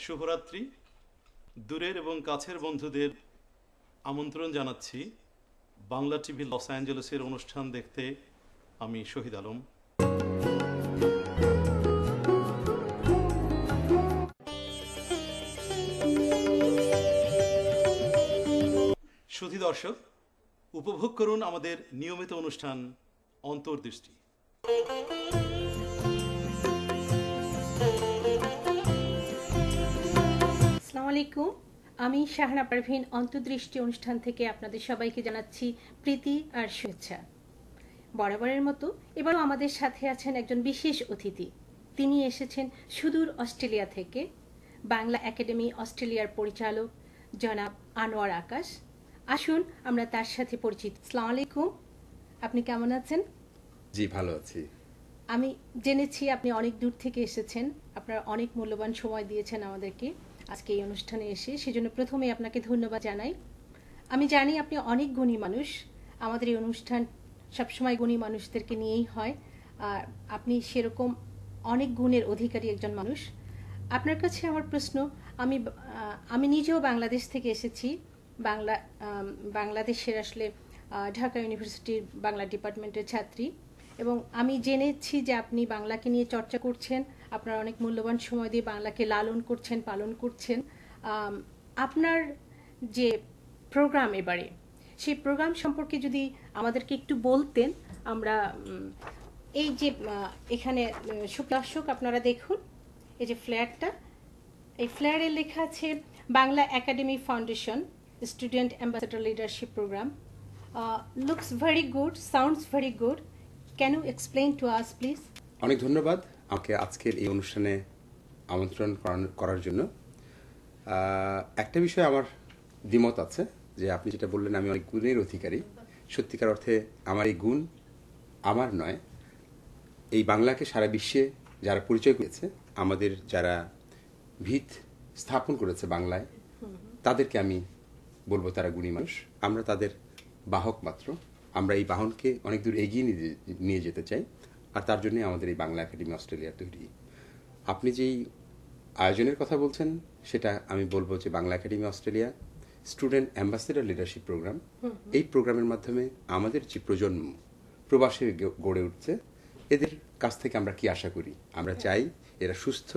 শুভরাত্রি। দূরের এবং কাছের বন্ধুদের আমন্ত্রণ জানাচ্ছি বাংলা টিভি লস অ্যাঞ্জেলেসের অনুষ্ঠান দেখতে। আমি শহীদ আলম। সুধী দর্শক, উপভোগ করুন আমাদের নিয়মিত অনুষ্ঠান অন্তর্দৃষ্টি। আসসালামু আলাইকুম, আমি শাহানা পারভীন অন্তর্দৃষ্টি অনুষ্ঠান থেকে আপনাদের সবাইকে জানাচ্ছি প্রীতি আর শুভেচ্ছা। বরাবরের মতো এবারও আমাদের সাথে আছেন একজন বিশেষ অতিথি। তিনি এসেছেন সুদূর অস্ট্রেলিয়া থেকে, বাংলা একাডেমি অস্ট্রেলিয়ার পরিচালক জনাব আনোয়ার আকাশ। আসুন আমরা তার সাথে পরিচিত। আসসালামু আলাইকুম, আপনি কেমন আছেন? জি, ভালো আছি। আমি জেনেছি আপনি অনেক দূর থেকে এসেছেন, আপনার অনেক মূল্যবান সময় দিয়েছেন আমাদেরকে আজকে এই অনুষ্ঠানে এসে, সেজন্য প্রথমেই আপনাকে ধন্যবাদ জানাই। আমি জানি আপনি অনেক গুণী মানুষ, আমাদের এই অনুষ্ঠান সবসময় গুণী মানুষদেরকে নিয়েই হয়, আর আপনি সেরকম অনেক গুণের অধিকারী একজন মানুষ। আপনার কাছে আমার প্রশ্ন, আমি নিজেও বাংলাদেশ থেকে এসেছি, বাংলাদেশের আসলে ঢাকা ইউনিভার্সিটির বাংলা ডিপার্টমেন্টের ছাত্রী, এবং আমি জেনেছি যে আপনি বাংলাকে নিয়ে চর্চা করছেন, আপনার অনেক মূল্যবান সময় দিয়ে বাংলাকে লালন করছেন, পালন করছেন। আপনার যে প্রোগ্রাম এবারে, সেই প্রোগ্রাম সম্পর্কে যদি আমাদেরকে একটু বলতেন। আমরা এই যে এখানে দর্শক আপনারা দেখুন, এই যে ফ্ল্যাগটা, এই ফ্ল্যাগে লেখা আছে Bangla academy foundation student ambassador leadership programme. Looks very good, sounds very good. Can you explain to us please? অনেক ধন্যবাদ আমাকে আজকের এই অনুষ্ঠানে আমন্ত্রণ করার জন্য। একটা বিষয় আমার দ্বিমত আছে, যে আপনি যেটা বললেন আমি অনেক গুণের অধিকারী। সত্যিকার অর্থে আমার এই গুণ আমার নয়, এই বাংলাকে সারা বিশ্বে যারা পরিচয় করেছে, আমাদের যারা ভিত স্থাপন করেছে বাংলায়, তাদেরকে আমি বলবো তারা গুণী মানুষ। আমরা তাদের বাহক মাত্র। আমরা এই বাহনকে অনেক দূর এগিয়ে নিয়ে যেতে চাই, আর তার জন্য আমাদের এই বাংলা একাডেমি অস্ট্রেলিয়া তৈরি। আপনি যেই আয়োজনের কথা বলছেন, সেটা আমি বলবো যে Bangla academy Australia student ambassador leadership programme. এই প্রোগ্রামের মাধ্যমে আমাদের যে প্রজন্ম প্রবাসে গড়ে উঠছে, এদের কাছ থেকে আমরা কি আশা করি? আমরা চাই এরা সুস্থ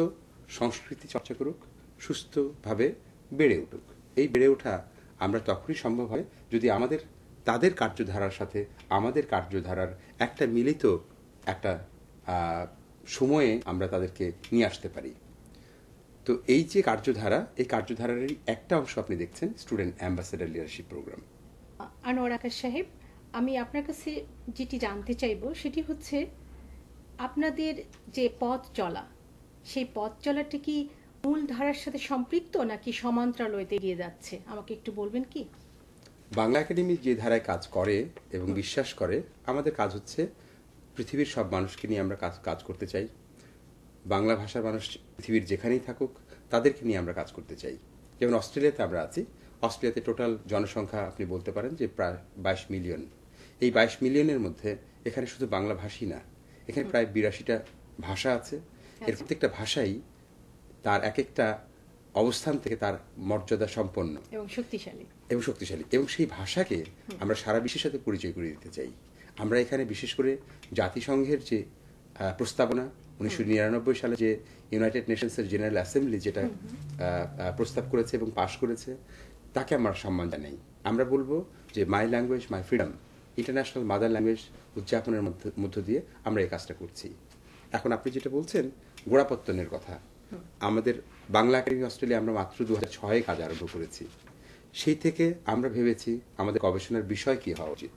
সংস্কৃতি চর্চা করুক, সুস্থভাবে বেড়ে উঠুক। এই বেড়ে ওঠা আমরা তখনই সম্ভব হয় যদি আমাদের তাদের কার্যধারার সাথে আমাদের কার্যধারার একটা মিলিত একটা সময়ে আমরা তাদেরকে নিয়ে আসতে পারি। তো এই যে কার্যধারা, এই কার্যধারারই একটা অংশ আপনি দেখছেন student ambassador leadership program. Anwar Akash সাহেব, আমি আপনার কাছে যেটি জানতে চাইব সেটি হচ্ছে আপনাদের যে পথ চলা, সেই পথ চলাটা কি মূল ধারার সাথে সম্পৃক্ত নাকি সমান্তরালতে এগিয়ে যাচ্ছে? আমাকে একটু বলবেন কি? বাংলা একাডেমি যে ধারায় কাজ করে এবং বিশ্বাস করে, আমাদের কাজ হচ্ছে পৃথিবীর সব মানুষকে নিয়ে আমরা কাজ করতে চাই। বাংলা ভাষার মানুষ পৃথিবীর যেখানেই থাকুক তাদেরকে নিয়ে আমরা কাজ করতে চাই। যেমন অস্ট্রেলিয়াতে আমরা আছি, অস্ট্রেলিয়াতে টোটাল জনসংখ্যা আপনি বলতে পারেন যে প্রায় 22 মিলিয়ন। এই 22 মিলিয়নের মধ্যে এখানে শুধু বাংলা ভাষী না, এখানে প্রায় 82টা ভাষা আছে। এর প্রত্যেকটা ভাষাই তার এক একটা অবস্থান থেকে তার মর্যাদা সম্পন্ন এবং শক্তিশালী এবং সেই ভাষাকে আমরা সারা বিশ্বের সাথে পরিচয় করে দিতে চাই। আমরা এখানে বিশেষ করে জাতিসংঘের যে প্রস্তাবনা 1999 সালে যে ইউনাইটেড নেশনসের জেনারেল অ্যাসেম্বলি যেটা প্রস্তাব করেছে এবং পাশ করেছে, তাকে আমরা সম্মান জানাই। আমরা বলবো যে my language my freedom, international mother language উদযাপনের মধ্য দিয়ে আমরা এই কাজটা করছি। এখন আপনি যেটা বলছেন গোড়াপত্তনের কথা, আমাদের বাংলা একাডেমি অস্ট্রেলিয়া আমরা মাত্র 2006 কাজ আরম্ভ করেছি। সেই থেকে আমরা ভেবেছি আমাদের গবেষণার বিষয় কি হওয়া উচিত।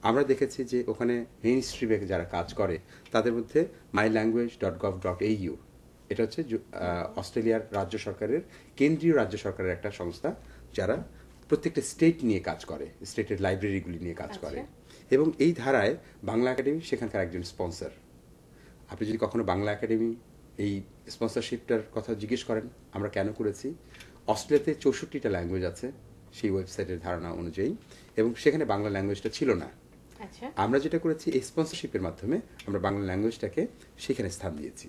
আমরা দেখেছি যে ওখানে মেইন স্ট্রিমে যারা কাজ করে তাদের মধ্যে mylanguage.gov.au, এটা হচ্ছে অস্ট্রেলিয়ার রাজ্য সরকারের, কেন্দ্রীয় রাজ্য সরকারের একটা সংস্থা, যারা প্রত্যেকটা স্টেট নিয়ে কাজ করে, স্টেটের লাইব্রেরিগুলি নিয়ে কাজ করে। এবং এই ধারায় বাংলা একাডেমি সেখানকার একজন স্পন্সর। আপনি যদি কখনো বাংলা একাডেমি এই স্পন্সরশিপটার কথা জিজ্ঞেস করেন আমরা কেন করেছি, অস্ট্রেলিয়াতে 64টা ল্যাঙ্গুয়েজ আছে সেই ওয়েবসাইটের ধারণা অনুযায়ী, এবং সেখানে বাংলা ল্যাঙ্গুয়েজটা ছিল না। আমরা যেটা করেছি, এই স্পন্সরশিপের মাধ্যমে আমরা বাংলা ল্যাঙ্গুয়েজটাকে সেখানে স্থান দিয়েছি।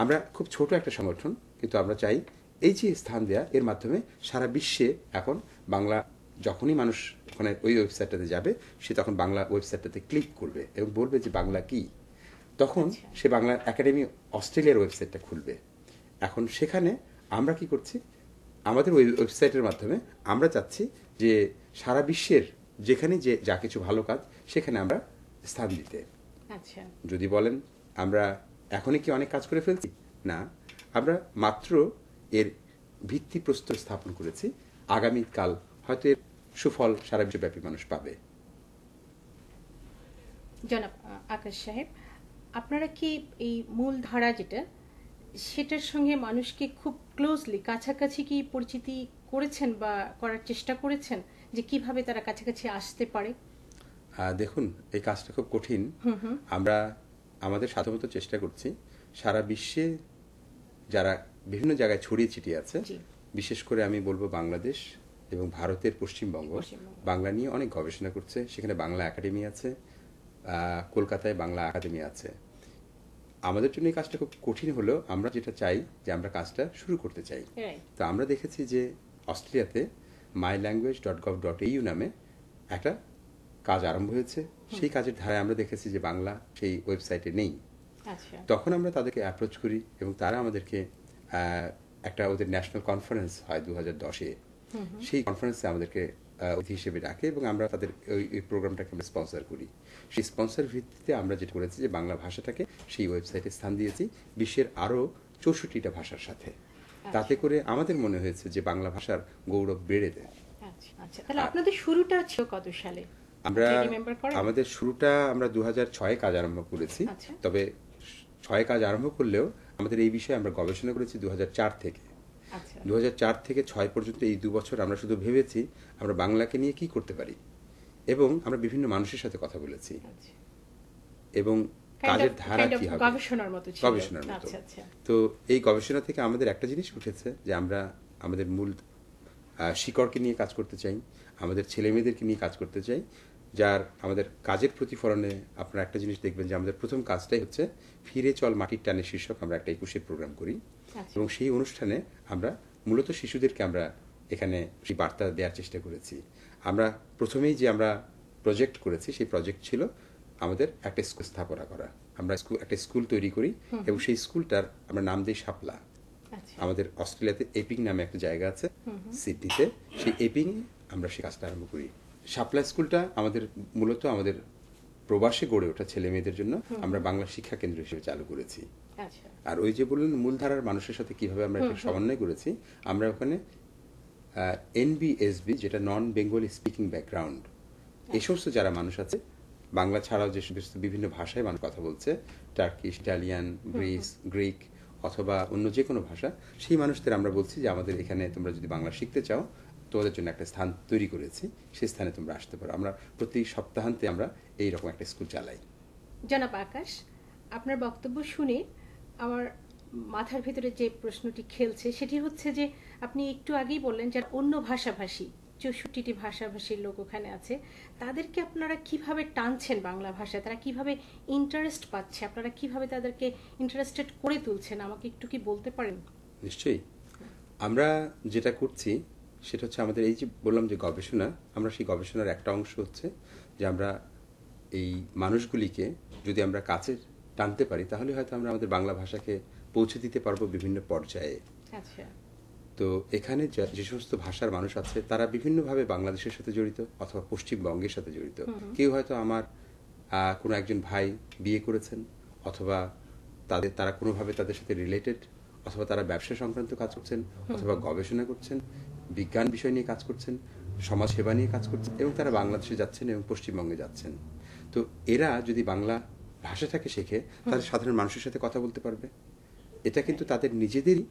আমরা খুব ছোট একটা সংগঠন, কিন্তু আমরা চাই এই যে স্থান দেয়া, এর মাধ্যমে সারা বিশ্বে এখন বাংলা, যখনই মানুষ ওখানে ওই ওয়েবসাইটটাতে যাবে, সে তখন বাংলা ওয়েবসাইটটাতে ক্লিক করবে এবং বলবে যে বাংলা কি। তখন সে বাংলা একাডেমি অস্ট্রেলিয়ার ওয়েবসাইটটা খুলবে। এখন সেখানে আমরা কি করছি, আমাদের ওই ওয়েবসাইটের মাধ্যমে আমরা চাচ্ছি যে সারা বিশ্বের যেখানে যে যা কিছু ভালো কাজ সেখানে আমরা স্থান দিতে। আচ্ছা, যদি বলেন আমরা এখনই কি অনেক কাজ করে ফেলছি, না, আমরা মাত্র এর ভিত্তিপ্রস্তর স্থাপন করেছি। আগামীকাল হয়তো এর সুফল সারা বিশ্বব্যাপী মানুষ পাবে। জনাব আকাশ সাহেব, আপনারা কি এই মূল ধারা যেটা, সেটার সঙ্গে মানুষকে খুব ক্লোজলি কাছাকাছি কি পরিচিতি করেছেন বা করার চেষ্টা করেছেন, যে কিভাবে তারা কাছাকাছি আসতে পারে? দেখুন, এই কাজটা খুব কঠিন। আমরা আমাদের সাধ্যমতো চেষ্টা করছি। সারা বিশ্বে যারা বিভিন্ন জায়গায় ছড়িয়ে ছিটিয়ে আছে, বিশেষ করে আমি বলবো বাংলাদেশ এবং ভারতের পশ্চিমবঙ্গ বাংলা নিয়ে অনেক গবেষণা করছে। সেখানে বাংলা একাডেমি আছে, কলকাতায় বাংলা একাডেমি আছে। আমাদের জন্য এই কাজটা খুব কঠিন হলেও আমরা যেটা চাই যে আমরা কাজটা শুরু করতে চাই। তো আমরা দেখেছি যে অস্ট্রেলিয়াতে mylanguage.gov.au নামে একটা কাজ আরম্ভ হয়েছে। সেই কাজের ধারায় আমরা দেখেছি যে বাংলা সেই ওয়েবসাইটে নেই। তখন আমরা তাদেরকে অ্যাপ্রোচ করি এবং তারা আমাদেরকে একটা ওদের ন্যাশনাল কনফারেন্স হয় 2010-এ, সেই কনফারেন্সে আমাদেরকে অতিথি হিসেবে ডাকে এবং আমরা তাদের ওই প্রোগ্রামটাকে আমরা স্পন্সর করি। সেই স্পন্সর ভিত্তিতে আমরা যেটা করেছি যে বাংলা ভাষাটাকে সেই ওয়েবসাইটে স্থান দিয়েছি বিশ্বের আরও 64টা ভাষার সাথে। তাতে করে আমাদের মনে হয়েছে যে বাংলা ভাষার গৌরব বেড়ে দেয়। আচ্ছা, তাহলে আপনাদের শুরুটা ছিল কত সালে? আমাদের শুরুটা আমরা 2006-এ কাজ আরম্ভ করেছি। তবে 6 কাজ আরম্ভ করলেও আমাদের এই বিষয়ে আমরা গবেষণা করেছি 2004 থেকে। 2004 থেকে 6 পর্যন্ত এই 2 বছর আমরা শুধু ভেবেছি আমরা বাংলাকে নিয়ে কি করতে পারি, এবং আমরা বিভিন্ন মানুষের সাথে কথা বলেছি এবং কাজের ধারা কি হবে, গবেষণার মতো। তো এই গবেষণা থেকে আমাদের একটা জিনিস উঠেছে যে আমরা আমাদের মূল শিকড়কে নিয়ে কাজ করতে চাই, আমাদের ছেলে মেয়েদেরকে নিয়ে কাজ করতে চাই, যার আমাদের কাজের প্রতিফলনে আপনারা একটা জিনিস দেখবেন যে আমাদের প্রথম কাজটাই হচ্ছে ফিরে চল মাটির টানে শীর্ষক আমরা একটা 21-এর প্রোগ্রাম করি এবং সেই অনুষ্ঠানে আমরা মূলত শিশুদেরকে আমরা এখানে সেই বার্তা দেওয়ার চেষ্টা করেছি। আমরা প্রথমেই যে আমরা প্রজেক্ট করেছি সেই প্রজেক্ট ছিল আমাদের একটা স্কুল স্থাপনা করা। আমরা একটা স্কুল তৈরি করি এবং সেই স্কুলটার আমরা নাম দিই শাপলা। আমাদের অস্ট্রেলিয়াতে এপিং নামে একটা জায়গা আছে সিডনিতে, সেই এপিং আমরা সেই কাজটা আরম্ভ করি। শাপলা স্কুলটা আমাদের মূলত আমাদের প্রবাসে গড়ে ওঠা ছেলে মেয়েদের জন্য আমরা বাংলা শিক্ষা কেন্দ্র হিসেবে চালু করেছি। আর ওই যে বললেন মূলধারার মানুষের সাথে কিভাবে আমরা এটা সমন্বয় করেছি, আমরা ওখানে NBSB, যেটা নন বেঙ্গলি স্পিকিং ব্যাকগ্রাউন্ড, এই সমস্ত যারা মানুষ আছে, বাংলা ছাড়াও যে সমস্ত বিভিন্ন ভাষায় মানুষ কথা বলছে, টার্কিশ, ইটালিয়ান, গ্রিক অথবা অন্য যে কোনো ভাষা, সেই মানুষদের আমরা বলছি যে আমাদের এখানে তোমরা যদি বাংলা শিখতে চাও, তোমাদের জন্য একটা স্থান তৈরি করেছি, সেই স্থানে তোমরা আসতে পারো। আমরা প্রতি সপ্তাহান্তে আমরা এইরকম একটা স্কুল চালাই। জনাব আকাশ, আপনার বক্তব্য শুনে আমার মাথার ভিতরে যে প্রশ্নটি খেলছে সেটি হচ্ছে যে আপনি একটু আগেই বললেন যে অন্য ভাষাভাষী 64টি ভাষাভাষীর লোক ওখানে আছে, তাদেরকে আপনারা কিভাবে টানছেন বাংলা ভাষায়, তারা কিভাবে ইন্টারেস্ট পাচ্ছে, আপনারা কিভাবে তাদেরকে ইন্টারেস্টেড করে তুলছেন, আমাকে একটু কি বলতে পারেন? নিশ্চয়ই। আমরা যেটা করছি সেটা হচ্ছে আমাদের এই যে বললাম যে গবেষণা, আমরা সেই গবেষণার একটা অংশ হচ্ছে যে আমরা এই মানুষগুলিকে যদি আমরা কাছে টানতে পারি তাহলে হয়তো আমরা আমাদের বাংলা ভাষাকে পৌঁছে দিতে পারবো বিভিন্ন পর্যায়ে। তো এখানে যে সমস্ত ভাষার মানুষ আছে তারা বিভিন্নভাবে বাংলাদেশের সাথে জড়িত অথবা পশ্চিমবঙ্গের সাথে জড়িত। কেউ হয়তো আমার কোনো একজন ভাই বিয়ে করেছেন, অথবা তারা কোনোভাবে তাদের সাথে রিলেটেড, অথবা তারা ব্যবসা সংক্রান্ত কাজ করছেন, অথবা গবেষণা করছেন, বিজ্ঞান বিষয় নিয়ে কাজ করছেন, সমাজ সেবা নিয়ে কাজ করছেন, এবং তারা বাংলাদেশে যাচ্ছেন এবং পশ্চিমবঙ্গে যাচ্ছেন। তো এরা যদি বাংলা ভাষাটাকে শেখে তাহলে সাধারণ মানুষের সাথে কথা বলতে পারবে। এটা কিন্তু তাদের নিজেদেরই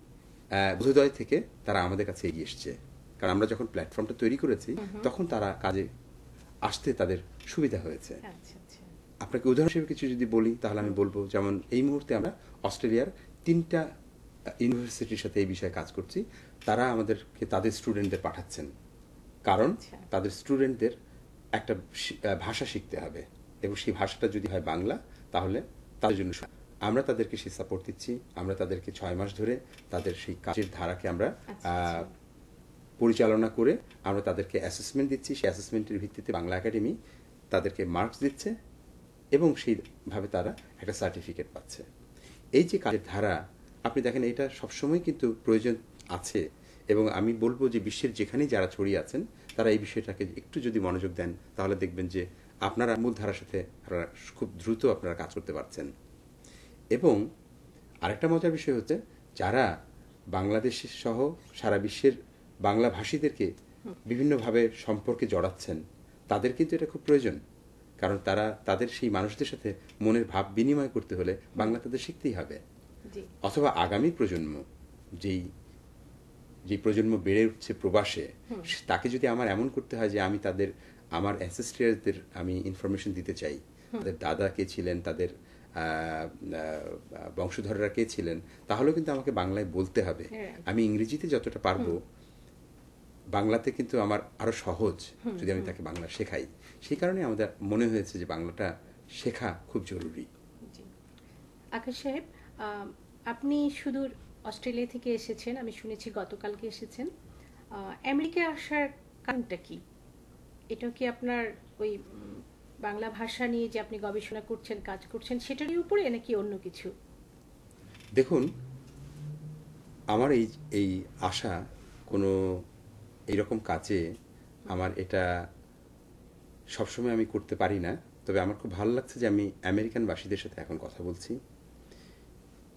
বোধোদয় থেকে তারা আমাদের কাছে এগিয়ে এসছে, কারণ আমরা যখন প্ল্যাটফর্মটা তৈরি করেছি তখন তারা কাজে আসতে তাদের সুবিধা হয়েছে। আপনাকে উদাহরণ হিসেবে কিছু যদি বলি তাহলে আমি বলবো, যেমন এই মুহূর্তে আমরা অস্ট্রেলিয়ার 3টা ইউনিভার্সিটির সাথে এই বিষয়ে কাজ করছি। তারা আমাদেরকে তাদের স্টুডেন্টদের পাঠাচ্ছেন, কারণ তাদের স্টুডেন্টদের একটা ভাষা শিখতে হবে এবং সেই ভাষাটা যদি হয় বাংলা তাহলে তাদের জন্য। আমরা তাদেরকে সেই সাপোর্ট দিচ্ছি। আমরা তাদেরকে 6 মাস ধরে তাদের সেই কাজের ধারাকে আমরা পরিচালনা করে আমরা তাদেরকে অ্যাসেসমেন্ট দিচ্ছি। সেই অ্যাসেসমেন্টের ভিত্তিতে বাংলা একাডেমি তাদেরকে মার্কস দিচ্ছে এবং সেইভাবে তারা একটা সার্টিফিকেট পাচ্ছে। এই যে কাজের ধারা, আপনি দেখেন এটা সবসময় কিন্তু প্রয়োজন আছে, এবং আমি বলবো যে বিশ্বের যেখানেই যারা ছড়িয়ে আছেন তারা এই বিষয়টাকে একটু যদি মনোযোগ দেন তাহলে দেখবেন যে আপনারা মূল ধারার সাথে আপনারা খুব দ্রুত আপনারা কাজ করতে পারছেন। এবং আরেকটা মজার বিষয় হচ্ছে, যারা বাংলাদেশ সহ সারা বিশ্বের বাংলা ভাষীদেরকে বিভিন্নভাবে সম্পর্কে জড়াচ্ছেন, তাদের কিন্তু এটা খুব প্রয়োজন। কারণ তারা তাদের সেই মানুষদের সাথে মনের ভাব বিনিময় করতে হলে বাংলা তাদের শিখতেই হবে। অথবা আগামী প্রজন্ম, যে প্রজন্ম বেড়ে উঠছে প্রবাসে, তাকে যদি আমার এমন করতে হয় যে আমি আমার অ্যানসেস্টরদের আমি ইনফরমেশন দিতে চাই, তাদের দাদা কে ছিলেন, তাদের বংশধররা কে ছিলেন, তাহলেও কিন্তু আমাকে বাংলায় বলতে হবে। আমি ইংরেজিতে যতটা পারবো, বাংলাতে কিন্তু আমার আরো সহজ যদি আমি তাকে বাংলা শেখাই। সেই কারণে আমাদের মনে হয়েছে যে বাংলাটা শেখা খুব জরুরি। আকাশ সাহেব, আপনি সুদূর অস্ট্রেলিয়া থেকে এসেছেন, আমি শুনেছি গতকালকে এসেছেন। আমেরিকায় আসার কারণটা কি? এটা কি আপনার ওই বাংলা ভাষা নিয়ে যে আপনি গবেষণা করছেন, কাজ করছেন, সেটারই উপরে নাকি অন্য কিছু? দেখুন, আমার এই আশা কোনো এইরকম কাজে আমার এটা সবসময় আমি করতে পারি না। তবে আমার খুব ভালো লাগছে যে আমি আমেরিকান বাসীদের সাথে এখন কথা বলছি।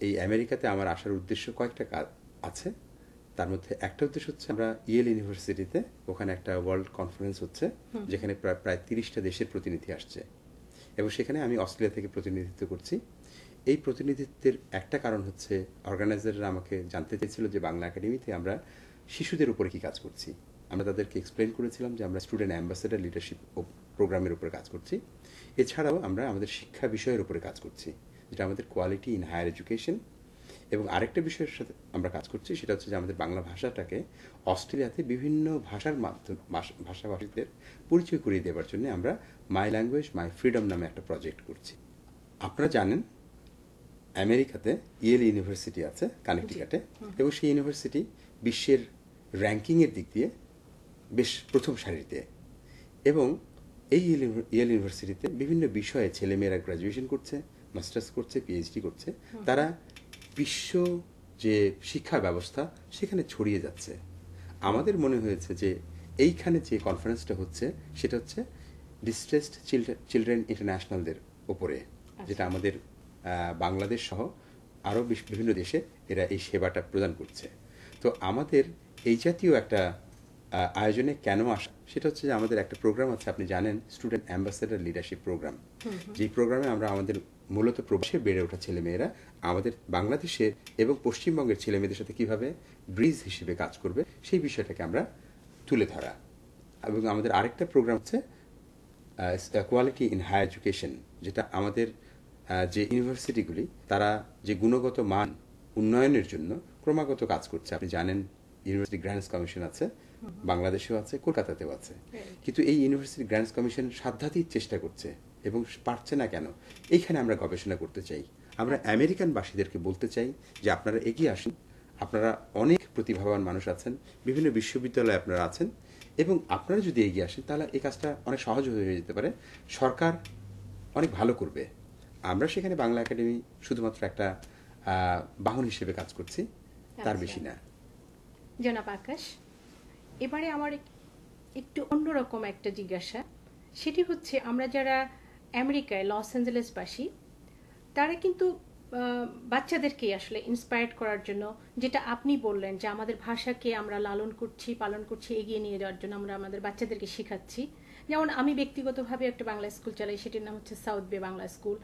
এই আমেরিকাতে আমার আসার উদ্দেশ্য কয়েকটা কাজ আছে। তার মধ্যে একটা উদ্দেশ্য হচ্ছে, আমরা ইয়েল ইউনিভার্সিটিতে ওখানে একটা ওয়ার্ল্ড কনফারেন্স হচ্ছে, যেখানে প্রায় 30টা দেশের প্রতিনিধি আসছে, এবং সেখানে আমি অস্ট্রেলিয়া থেকে প্রতিনিধিত্ব করছি। এই প্রতিনিধিত্বের একটা কারণ হচ্ছে, অর্গানাইজাররা আমাকে জানতে চেয়েছিল যে বাংলা একাডেমিতে আমরা শিশুদের উপরে কি কাজ করছি। আমরা তাদেরকে এক্সপ্লেন করেছিলাম যে আমরা স্টুডেন্ট অ্যাম্বাসেডর লিডারশিপ প্রোগ্রামের উপরে কাজ করছি। এছাড়াও আমরা আমাদের শিক্ষা বিষয়ের উপরে কাজ করছি, যেটা আমাদের কোয়ালিটি ইন হায়ার এডুকেশন। এবং আরেকটা বিষয়ের সাথে আমরা কাজ করছি, সেটা হচ্ছে যে আমাদের বাংলা ভাষাটাকে অস্ট্রেলিয়াতে বিভিন্ন ভাষার ভাষাভাষীদের পরিচয় করিয়ে দেওয়ার জন্য আমরা মাই ল্যাঙ্গুয়েজ মাই ফ্রিডম নামে একটা প্রজেক্ট করছি। আপনারা জানেন আমেরিকাতে ইয়েল ইউনিভার্সিটি আছে কানেকটিকাটে, এবং সেই ইউনিভার্সিটি বিশ্বের র্যাঙ্কিংয়ের দিক দিয়ে বেশ প্রথম সারিতে। এবং এই ইয়েল ইউনিভার্সিটিতে বিভিন্ন বিষয়ে ছেলেমেয়েরা গ্র্যাজুয়েশন করছে, মাস্টার্স করছে, পিএইচডি করছে। তারা বিশ্ব যে শিক্ষা ব্যবস্থা সেখানে ছড়িয়ে যাচ্ছে। আমাদের মনে হয়েছে যে এইখানে যে কনফারেন্সটা হচ্ছে সেটা হচ্ছে ডিস্ট্রেসড চিলড্রেন ইন্টারন্যাশনালদের ওপরে, যেটা আমাদের বাংলাদেশ সহ আরও বিভিন্ন দেশে এরা এই সেবাটা প্রদান করছে। তো আমাদের এই জাতীয় একটা আয়োজনে কেন আসা, সেটা হচ্ছে যে আমাদের একটা প্রোগ্রাম আছে, আপনি জানেন, স্টুডেন্ট অ্যাম্বাসেডর লিডারশিপ প্রোগ্রাম। যেই প্রোগ্রামে আমরা আমাদের মূলত প্রবাসে বেড়ে ওঠা ছেলেমেয়েরা আমাদের বাংলাদেশের এবং পশ্চিমবঙ্গের ছেলেমেয়েদের সাথে কিভাবে ব্রিজ হিসেবে কাজ করবে সেই বিষয়টাকে আমরা তুলে ধরা। এবং আমাদের আরেকটা প্রোগ্রাম হচ্ছে কোয়ালিটি ইন হায়ার এডুকেশন, যেটা আমাদের যে ইউনিভার্সিটিগুলি তারা যে গুণগত মান উন্নয়নের জন্য ক্রমাগত কাজ করছে। আপনি জানেন ইউনিভার্সিটি গ্র্যান্টস কমিশন আছে, বাংলাদেশেও আছে, কলকাতাতেও আছে। কিন্তু এই ইউনিভার্সিটি গ্র্যান্টস কমিশন সাধ্যাতীত চেষ্টা করছে এবং পারছে না কেন? এইখানে আমরা গবেষণা করতে চাই। আমরা আমেরিকান বাসীদেরকে বলতে চাই যে আপনারা এগিয়ে আসুন, আপনারা অনেক প্রতিভাবান মানুষ আছেন, বিভিন্ন বিশ্ববিদ্যালয়ে আপনারা আছেন, এবং আপনারা যদি এগিয়ে আসেন তাহলে এই কাজটা অনেক সহজ হয়ে যেতে পারে, সরকার অনেক ভালো করবে। আমরা সেখানে বাংলা একাডেমি শুধুমাত্র একটা বাহন হিসেবে কাজ করছি, তার বেশি না। জনাব আকাশ, এবারে আমার একটু অন্যরকম একটা জিজ্ঞাসা, সেটি হচ্ছে আমরা যারা আমেরিকায় লস অ্যাঞ্জেলেস বাসী, তারা কিন্তু বাচ্চাদেরকে আসলে ইন্সপায়ার্ড করার জন্য, যেটা আপনি বললেন যে আমাদের ভাষাকে আমরা লালন করছি, পালন করছি, এগিয়ে নিয়ে যাওয়ার জন্য আমরা আমাদের বাচ্চাদেরকে শেখাচ্ছি। যেমন আমি ব্যক্তিগতভাবে একটা বাংলা স্কুল চালাই, সেটির নাম হচ্ছে সাউথ বে বাংলা স্কুল।